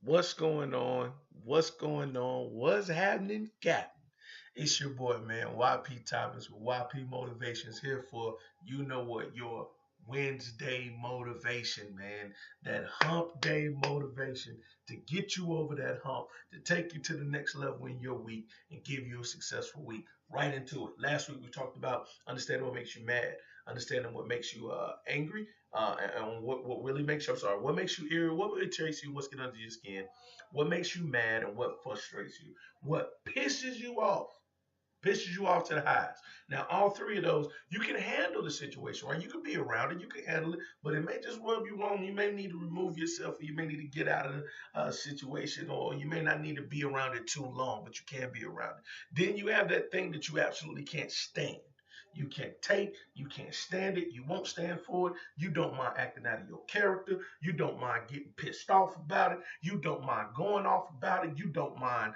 What's going on? What's going on? What's happening, Captain? It's your boy, man, YP Thomas with YP Motivations here for you know what your Wednesday motivation, man. That hump day motivation to get you over that hump, to take you to the next level in your week and give you a successful week. Right into it. Last week we talked about understanding what makes you mad, understanding what makes you angry, and what really makes you, I'm sorry, what makes you irritable, what irritates you, what's getting under your skin, what makes you mad, and what frustrates you, what pisses you off to the highs. Now, all three of those, you can handle the situation, right? You can be around it, you can handle it, but it may just rub you wrong. You may need to remove yourself, or you may need to get out of the situation, or you may not need to be around it too long, but you can be around it. Then you have that thing that you absolutely can't stand. You can't take, you can't stand it, you won't stand for it, you don't mind acting out of your character, you don't mind getting pissed off about it, you don't mind going off about it, you don't mind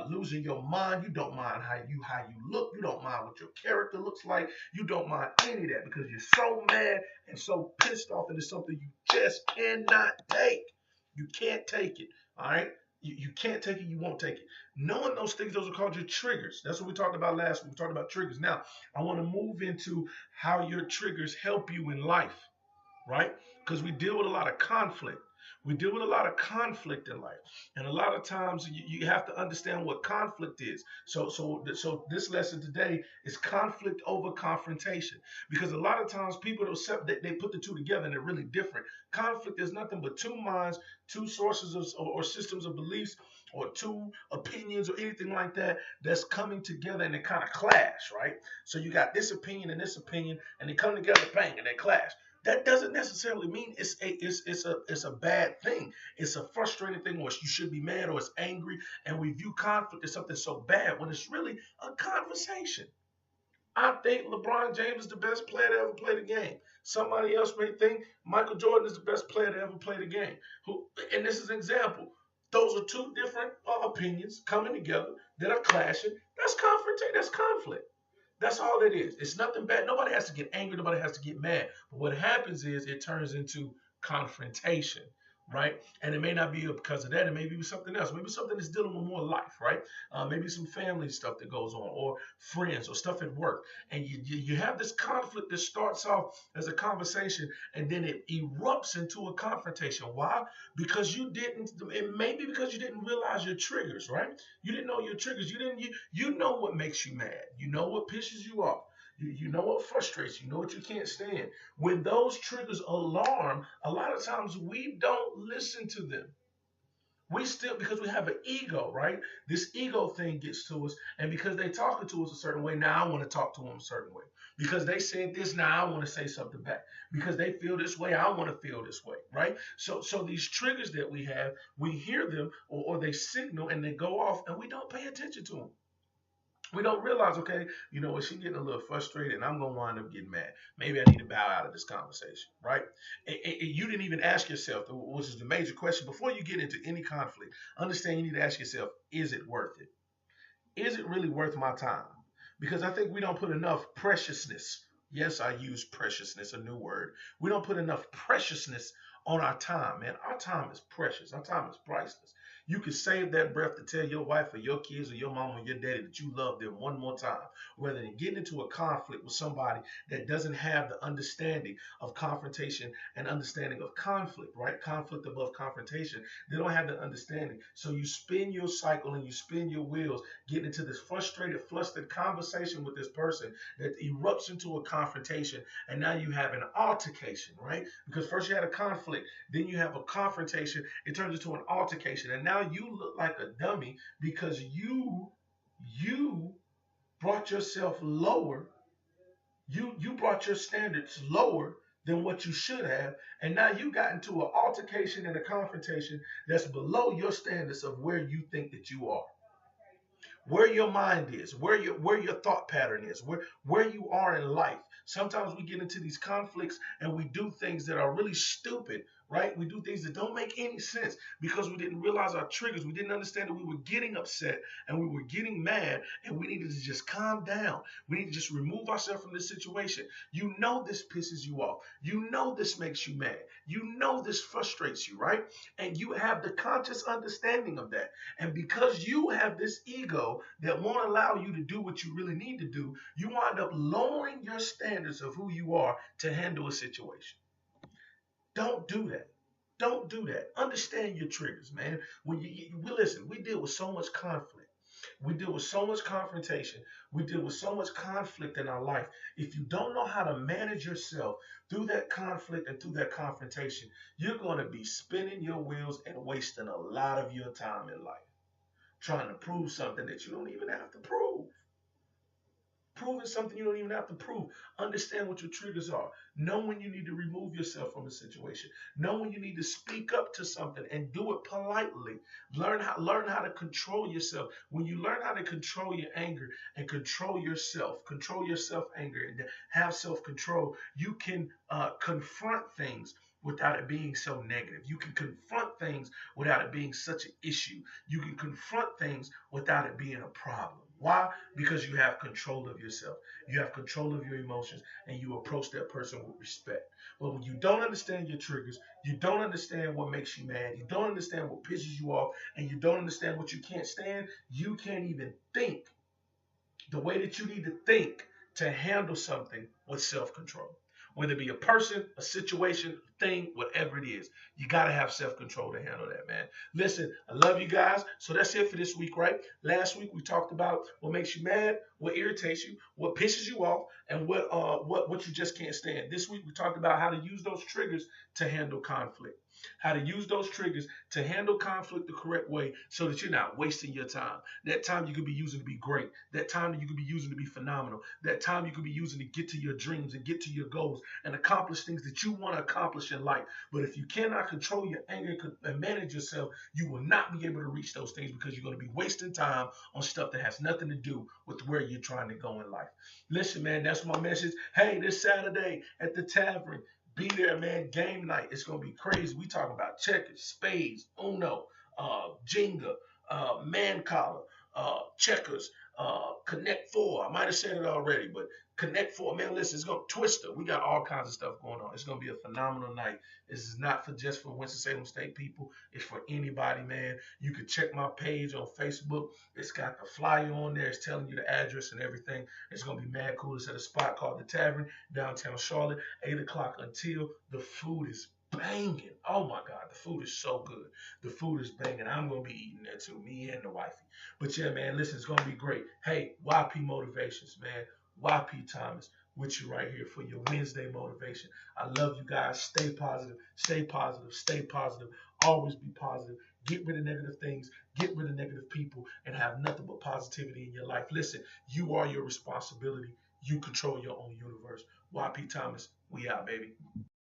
losing your mind. You don't mind how you look. You don't mind what your character looks like. You don't mind any of that because you're so mad and so pissed off, and it's something you just cannot take. You can't take it. All right. You can't take it. You won't take it. Knowing those things, those are called your triggers. That's what we talked about last week. We talked about triggers. Now, I want to move into how your triggers help you in life, right? Because we deal with a lot of conflict. We deal with a lot of conflict in life, and a lot of times you have to understand what conflict is. So this lesson today is conflict over confrontation, because a lot of times people don't they put the two together and they're really different. Conflict is nothing but two minds, two sources of, or systems of beliefs, or two opinions, or anything like that that's coming together and they kind of clash, right? So you got this opinion, and they come together, bang, and they clash. That doesn't necessarily mean it's a bad thing. It's a frustrating thing, or you should be mad, or it's angry, and we view conflict as something so bad when it's really a conversation. I think LeBron James is the best player to ever play the game. Somebody else may think Michael Jordan is the best player to ever play the game. And this is an example. Those are two different opinions coming together that are clashing. That's confrontation. That's conflict. That's all it is. It's nothing bad. Nobody has to get angry. Nobody has to get mad. But what happens is it turns into confrontation, right? And it may not be because of that. It may be something else. Maybe something that's dealing with more life, right? Maybe some family stuff that goes on, or friends, or stuff at work. And you have this conflict that starts off as a conversation, and then it erupts into a confrontation. Why? Because you didn't. It may be because you didn't realize your triggers, right? You didn't know your triggers. You know what makes you mad. You know what pisses you off. You know what frustrates you. You know what you can't stand. When those triggers alarm, a lot of times we don't listen to them. We still, because we have an ego, right? This ego thing gets to us, and because they talking to us a certain way, now I want to talk to them a certain way. Because they said this, now I want to say something back. Because they feel this way, I want to feel this way, right? So these triggers that we have, we hear them, or they signal and they go off, and we don't pay attention to them. We don't realize, okay, you know what, she's getting a little frustrated, and I'm going to wind up getting mad. Maybe I need to bow out of this conversation, right? And you didn't even ask yourself, which is the major question, before you get into any conflict, understand you need to ask yourself, is it worth it? Is it really worth my time? Because I think we don't put enough preciousness. Yes, I use preciousness, a new word. We don't put enough preciousness on our time, man. Our time is precious. Our time is priceless. You can save that breath to tell your wife or your kids or your mom or your daddy that you love them one more time, rather than getting into a conflict with somebody that doesn't have the understanding of confrontation and understanding of conflict, right? Conflict above confrontation. They don't have the understanding. So you spin your cycle and you spin your wheels, getting into this frustrated, flustered conversation with this person that erupts into a confrontation. And now you have an altercation, right? Because first you had a conflict, then you have a confrontation. It turns into an altercation. And now you look like a dummy because you brought yourself lower. You brought your standards lower than what you should have, and now you got into an altercation and a confrontation that's below your standards of where you think that you are, where your mind is, where your thought pattern is, where you are in life. Sometimes we get into these conflicts and we do things that are really stupid right? We do things that don't make any sense because we didn't realize our triggers. We didn't understand that we were getting upset and we were getting mad, and we needed to just calm down. We need to just remove ourselves from this situation. You know this pisses you off. You know this makes you mad. You know this frustrates you, right? And you have the conscious understanding of that. And because you have this ego that won't allow you to do what you really need to do, you wind up lowering your standards of who you are to handle a situation. Don't do that. Don't do that. Understand your triggers, man. When we listen, we deal with so much conflict. We deal with so much confrontation. We deal with so much conflict in our life. If you don't know how to manage yourself through that conflict and through that confrontation, you're going to be spinning your wheels and wasting a lot of your time in life trying to prove something that you don't even have to prove. Proving something you don't even have to prove. Understand what your triggers are. Know when you need to remove yourself from a situation. Know when you need to speak up to something and do it politely. Learn how to control yourself. When you learn how to control your anger and control yourself anger and have self-control, you can confront things without it being so negative. You can confront things without it being such an issue. You can confront things without it being a problem. Why? Because you have control of yourself. You have control of your emotions, and you approach that person with respect. But when you don't understand your triggers, you don't understand what makes you mad, you don't understand what pisses you off, and you don't understand what you can't stand, you can't even think the way that you need to think to handle something with self-control. Whether it be a person, a situation, thing, whatever it is, you got to have self-control to handle that, man. Listen, I love you guys. So that's it for this week, right? Last week we talked about what makes you mad, what irritates you, what pisses you off, and what you just can't stand. This week we talked about how to use those triggers to handle conflict. How to use those triggers to handle conflict the correct way so that you're not wasting your time. That time you could be using to be great. That time that you could be using to be phenomenal. That time you could be using to get to your dreams and get to your goals and accomplish things that you want to accomplish in life. But if you cannot control your anger and manage yourself, you will not be able to reach those things because you're going to be wasting time on stuff that has nothing to do with where you're trying to go in life. Listen, man, that's my message. Hey, this Saturday at the tavern, be there, man. Game night. It's gonna be crazy. We talking about checkers, spades, Uno, Jenga, man collar, checkers, Connect Four. I might have said it already, but Connect Four, man. Listen, it's gonna Twister. We got all kinds of stuff going on. It's gonna be a phenomenal night. This is not for just for Winston-Salem State people. It's for anybody, man. You can check my page on Facebook. It's got the flyer on there. It's telling you the address and everything. It's gonna be mad cool. It's at a spot called the Tavern, downtown Charlotte, 8 o'clock until the food is banging. Oh my God, the food is so good. The food is banging. I'm gonna be eating that too, me and the wifey. But yeah, man, listen, it's gonna be great. Hey, YP Motivations, man. YP Thomas with you right here for your Wednesday motivation. I love you guys. Stay positive. Stay positive. Stay positive. Always be positive. Get rid of negative things. Get rid of negative people and have nothing but positivity in your life. Listen, you are your responsibility. You control your own universe. YP Thomas, we out, baby.